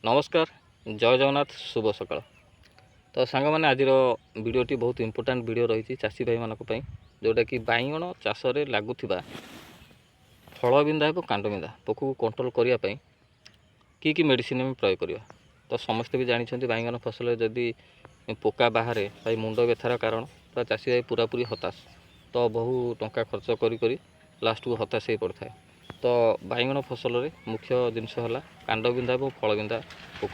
नमस्कार जय जगन्नाथ शुभ सकाळ। तो सांग मैंने आज वीडियोटी बहुत इंपोर्टाट वीडियो रही चाषी भाई मानक जोटा कि बैगण चाष लगुवा फलबिंदा और कांडबिंदा पोक को कंट्रोल करने कि मेडिसिन प्रयोग करवा। तो समस्ते भी जानते बैगण फसल जदि पोका बाहर भाई मुंड व्यथार कारण तो चाषी भाई पूरापूरी हताश, तो बहु टंका खर्च कर लास्ट को हताश हो पड़ता है। तो बैगण फसल मुख्य जिनस है कांडबिंदा और फलबिंदा पोक।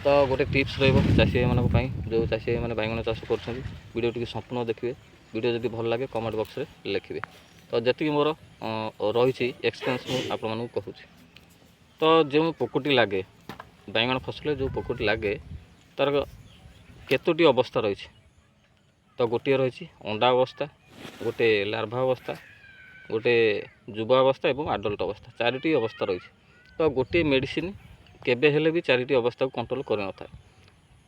तो गोटे टिप्स रही भाई मानी जो चाषी भाई मैंने बैगण चाष कर वीडियो संपूर्ण देखिए। वीडियो जब भल लगे कमेंट बॉक्स में लिखिए। तो जी मोर रही एक्सपीरियंस मुझे कहूँ। तो जो पोकटी लगे बैगण फसल जो पोकटी लगे तार केतोटी अवस्था रही। तो गोटे रही अंडा अवस्था, गोटे लार्भा अवस्था, गोटे युवा अवस्था और आडल्ट अवस्था, चारोटी अवस्था रही। तो गोटे मेडिसिन केबे हेले भी चारोटी अवस्था को कंट्रोल कर न था।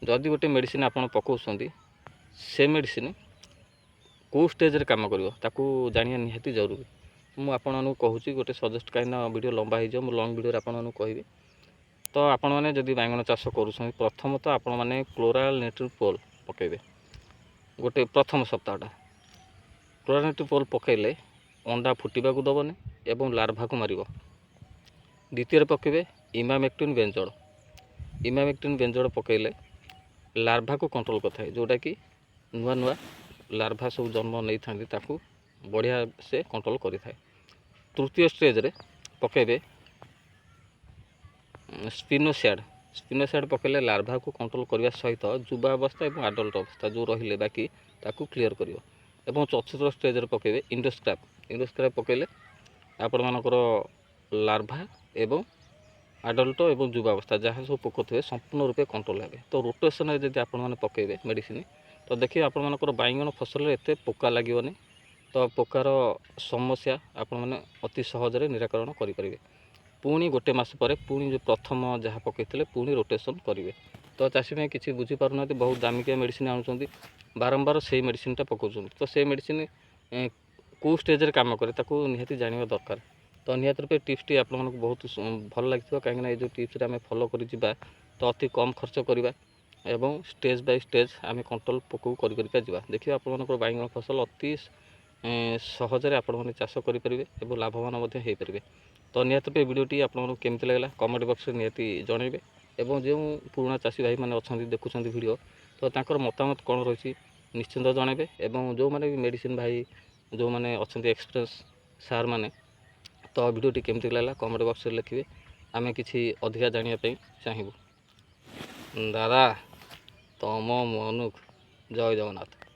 जदि गोटे मेडिसिन आप पकाउछंती से मेडिसिन कौ स्टेज रे काम करिवो ताकू जानिया निहाती जरूरी। मु आपन कहूँ गोटे सजेस्ट कहीं वीडियो लंबा हो जाए लंग वीडियो आपन कहबी। तो आपण मैंने जदि बैगण चाष करुँच प्रथम तो आपण मैंने क्लोराल नेट्रोपोल पकेबे गोटे प्रथम सप्ताहटा। क्लोराल नेट्रोपोल पकेले अंडा फुटवा को दबनी एवं लार्भा को मार। द्वितीय पकेबे इमामेक्टिन बेंजोड। इमामेक्टिन बेंजोड पकेले लार्भा को कंट्रोल करता जोटा कि नुआ नुआ लार्भा सब जन्म नहीं था ताकू बढ़िया से कंट्रोल करें। तृतीय स्टेज रे पकेबे स्पिनोसैड। स्पिनोसैड पकेले लार्भा को कंट्रोल करने सहित युवा अवस्था और आडल्ट अवस्था जो रहिले बाकी ताकू क्लीयर करियो। एवं चतुर्थ स्टेज रे पकेबे इंडोस्क्राप। इंडोस्क्राप पकेले आपण मानकर लार्भा एवं आडल्ट एवं युवा अवस्था जहाँ सब पोक थे संपूर्ण रूपे कंट्रोल हे। तो रोटेशन जब आप पकेबे मेडिसिन तो देखिए आपण मानकर बैगण फसल एत पोका लगे। तो पोकार समस्या आपण मैंने अति सहजरे निराकरण करेंगे। पुणी गोटे मास पर पुणी जो प्रथम जहाँ पकईते पुणी रोटेशन करेंगे। तो चाषी भाई किसी बुझीपार ना बहुत दामिकिया मेडिसिन आणुचंती बारंबार से मेडिसिनटा पकाउछंती। तो से मेडिसिन कौ स्टेज रे काम करे ताकू निहाती जानिबा दरकार। तो निहाती रूपे टिप्सटी आप बहुत भल लगी कहीं जो टिप्स आम फॉलो कर तो अति कम खर्च करवा एवं स्टेज बाय स्टेज आम कंट्रोल पोक कर देखिए आप बैगण फसल अति सहजरे आपण चाष करेंगे और लाभवान हो पारे। तो निहाती रूपे वीडियोटी आपको केमती लगे कमेंट बॉक्स में निहाती जनइबे। एवं जो पुराना चाषी भाई मैंने अच्छा देखुं वीडियो तो तांकर मतामत कौन रही निश्चिंत जनइबे। एवं जो मैंने भी मेडिसिन भाई जो मैंने अच्छा एक्सपीरियंस सार मैंने तो वीडियोटी केमती लगा कमेंट बॉक्स में लिखिए। आम कि अधिका जानापी चाहबू। दादा तम मनुक जय जगन्नाथ।